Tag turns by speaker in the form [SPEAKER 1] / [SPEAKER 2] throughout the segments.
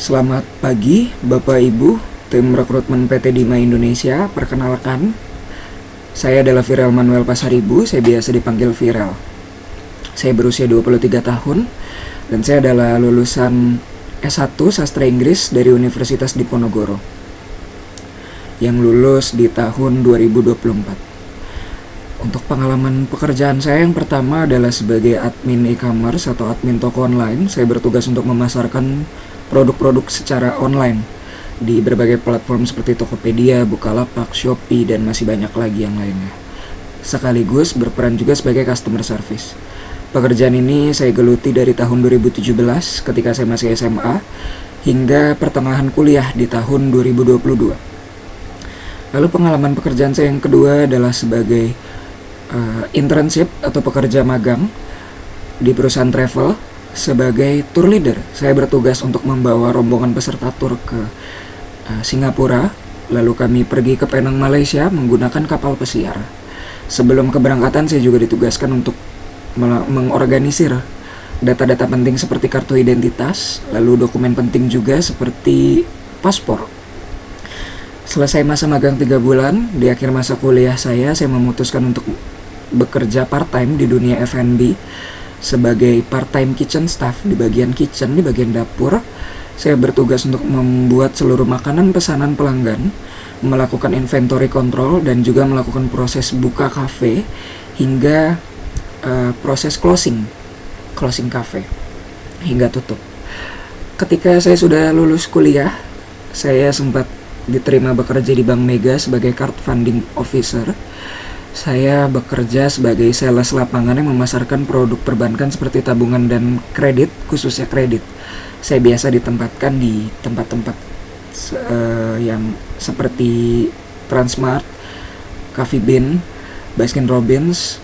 [SPEAKER 1] Selamat pagi, Bapak Ibu, tim rekrutmen PT Dima Indonesia. Perkenalkan, saya adalah Viral Manuel Pasaribu, saya biasa dipanggil Viral. Saya berusia 23 tahun, dan saya adalah lulusan S1 Sastra Inggris dari Universitas Diponegoro, yang lulus di tahun 2024. Untuk pengalaman pekerjaan saya yang pertama adalah sebagai admin e-commerce atau admin toko online. Saya bertugas untuk memasarkan produk-produk secara online di berbagai platform seperti Tokopedia, Bukalapak, Shopee, dan masih banyak lagi yang lainnya. Sekaligus berperan juga sebagai customer service. Pekerjaan ini saya geluti dari tahun 2017 ketika saya masih SMA hingga pertengahan kuliah di tahun 2022. Lalu pengalaman pekerjaan saya yang kedua adalah sebagai internship atau pekerja magang di perusahaan travel. Sebagai tour leader, saya bertugas untuk membawa rombongan peserta tur ke Singapura. Lalu kami pergi ke Penang, Malaysia menggunakan kapal pesiar. Sebelum keberangkatan saya juga ditugaskan untuk mengorganisir data-data penting seperti kartu identitas, lalu dokumen penting juga seperti paspor. Selesai masa magang 3 bulan, di akhir masa kuliah saya memutuskan untuk bekerja part-time di dunia F&B sebagai part-time kitchen staff di bagian kitchen, di bagian dapur. Saya bertugas untuk membuat seluruh makanan pesanan pelanggan, melakukan inventory control, dan juga melakukan proses buka cafe hingga proses closing cafe hingga tutup. Ketika saya sudah lulus kuliah, saya sempat diterima bekerja di Bank Mega sebagai card funding officer. Saya bekerja sebagai sales lapangan yang memasarkan produk perbankan seperti tabungan dan kredit, khususnya kredit. Saya biasa ditempatkan di tempat-tempat yang seperti Transmart, Coffee Bean, Baskin Robbins,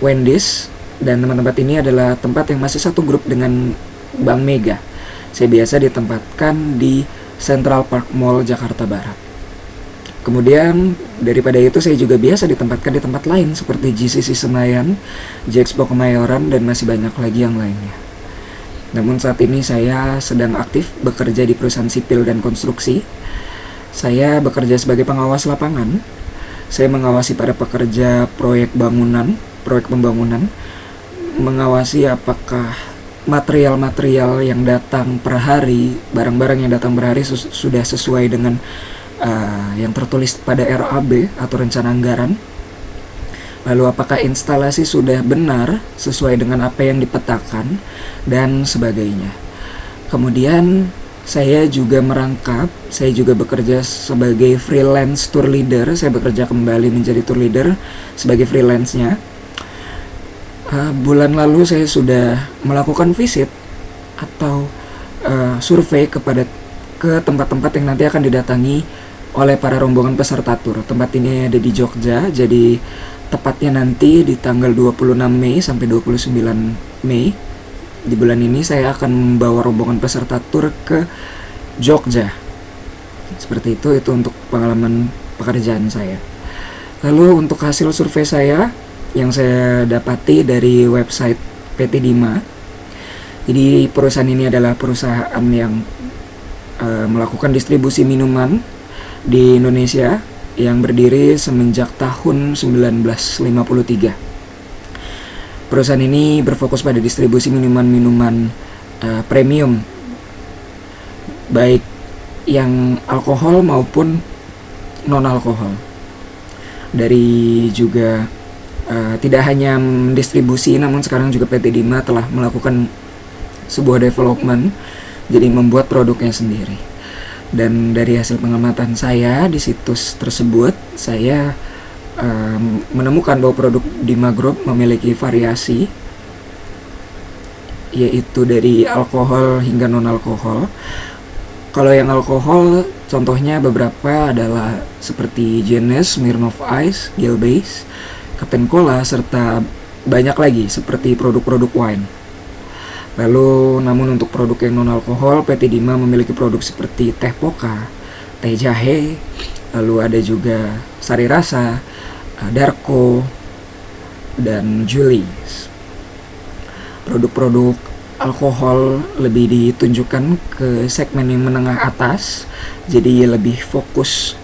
[SPEAKER 1] Wendy's, dan tempat-tempat ini adalah tempat yang masih satu grup dengan Bank Mega. Saya biasa ditempatkan di Central Park Mall, Jakarta Barat. Kemudian daripada itu saya juga biasa ditempatkan di tempat lain seperti GCC Senayan, Jexpo Kemayoran, dan masih banyak lagi yang lainnya. Namun saat ini saya sedang aktif bekerja di perusahaan sipil dan konstruksi. Saya bekerja sebagai pengawas lapangan. Saya mengawasi para pekerja proyek pembangunan, mengawasi apakah material-material yang datang per hari, barang-barang yang datang per hari sudah sesuai dengan yang tertulis pada RAB atau rencana anggaran. Lalu apakah instalasi sudah benar sesuai dengan apa yang dipetakan dan sebagainya. Kemudian saya juga bekerja sebagai freelance tour leader. Saya bekerja kembali menjadi tour leader sebagai freelance-nya. Bulan lalu saya sudah melakukan visit atau survei ke tempat-tempat yang nanti akan didatangi oleh para rombongan peserta tur. Tempat ini ada di Jogja, jadi tepatnya nanti di tanggal 26 Mei sampai 29 Mei. Di bulan ini saya akan membawa rombongan peserta tur ke Jogja. Seperti itu untuk pengalaman pekerjaan saya. Lalu untuk hasil survei saya yang saya dapati dari website PT Dima. Jadi perusahaan ini adalah perusahaan yang melakukan distribusi minuman di Indonesia yang berdiri semenjak tahun 1953. Perusahaan ini berfokus pada distribusi minuman-minuman premium, baik yang alkohol maupun non-alkohol. Dari juga tidak hanya mendistribusi, namun sekarang juga PT Dima telah melakukan sebuah development, jadi membuat produknya sendiri. Dan dari hasil pengamatan saya di situs tersebut, saya menemukan bahwa produk Dima Group memiliki variasi, yaitu dari alkohol hingga non-alkohol. Kalau yang alkohol, contohnya beberapa adalah seperti Guinness, Smirnoff Ice, Gilbey's, Captain Cola, serta banyak lagi seperti produk-produk wine. Lalu namun untuk produk yang non-alkohol, PT Dima memiliki produk seperti teh poka, teh jahe, lalu ada juga sari rasa, Darko, dan Julie's. Produk-produk alkohol lebih ditunjukkan ke segmen yang menengah atas, jadi lebih fokus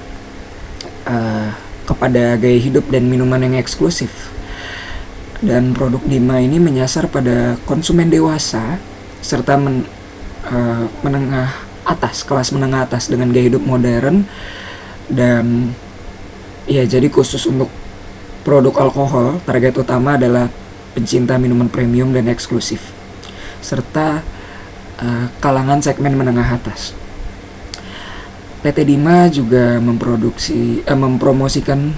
[SPEAKER 1] kepada gaya hidup dan minuman yang eksklusif. Dan produk Dima ini menyasar pada konsumen dewasa serta menengah atas, kelas menengah atas dengan gaya hidup modern. Dan ya, jadi khusus untuk produk alkohol, target utama adalah pencinta minuman premium dan eksklusif serta kalangan segmen menengah atas. PT Dima juga mempromosikan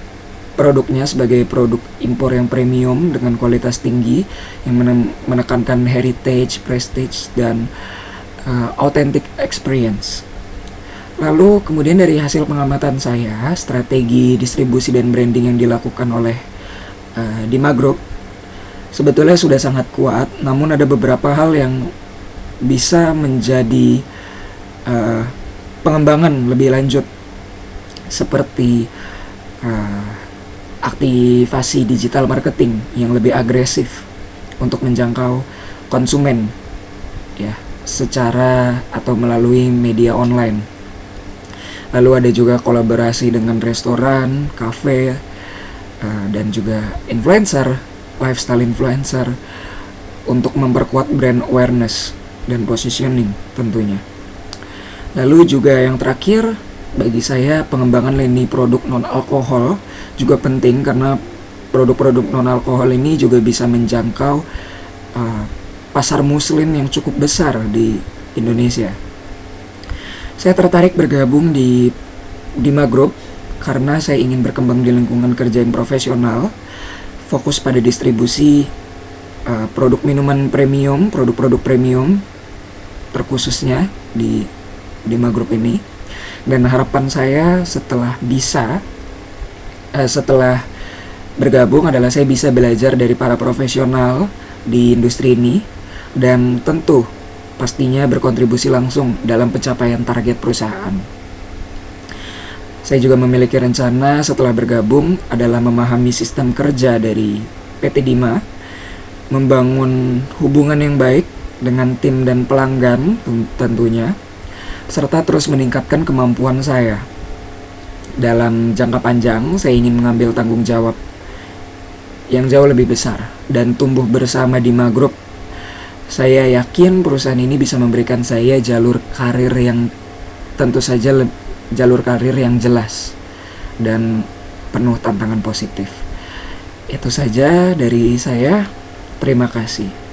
[SPEAKER 1] produknya sebagai produk impor yang premium dengan kualitas tinggi yang menekankan heritage, prestige, dan authentic experience. Lalu kemudian dari hasil pengamatan saya, strategi distribusi dan branding yang dilakukan oleh Dima Group sebetulnya sudah sangat kuat, namun ada beberapa hal yang bisa menjadi pengembangan lebih lanjut, seperti aktivasi digital marketing yang lebih agresif untuk menjangkau konsumen ya, secara atau melalui media online. Lalu ada juga kolaborasi dengan restoran, kafe, dan juga influencer, lifestyle influencer, untuk memperkuat brand awareness dan positioning tentunya. Lalu juga yang terakhir, bagi saya pengembangan lini produk non-alkohol juga penting, karena produk-produk non-alkohol ini juga bisa menjangkau pasar muslim yang cukup besar di Indonesia. Saya tertarik bergabung di Dima Group karena saya ingin berkembang di lingkungan kerja yang profesional, fokus pada distribusi produk minuman premium, produk-produk premium terkhususnya di Dima Group ini. Dan harapan saya setelah bergabung adalah saya bisa belajar dari para profesional di industri ini, dan tentu pastinya berkontribusi langsung dalam pencapaian target perusahaan. Saya juga memiliki rencana setelah bergabung adalah memahami sistem kerja dari PT Dima, membangun hubungan yang baik dengan tim dan pelanggan tentunya, serta terus meningkatkan kemampuan saya. Dalam jangka panjang, saya ingin mengambil tanggung jawab yang jauh lebih besar dan tumbuh bersama Dima Group. Saya yakin perusahaan ini bisa memberikan saya jalur karir yang tentu saja jalur karir yang jelas dan penuh tantangan positif. Itu saja dari saya. Terima kasih.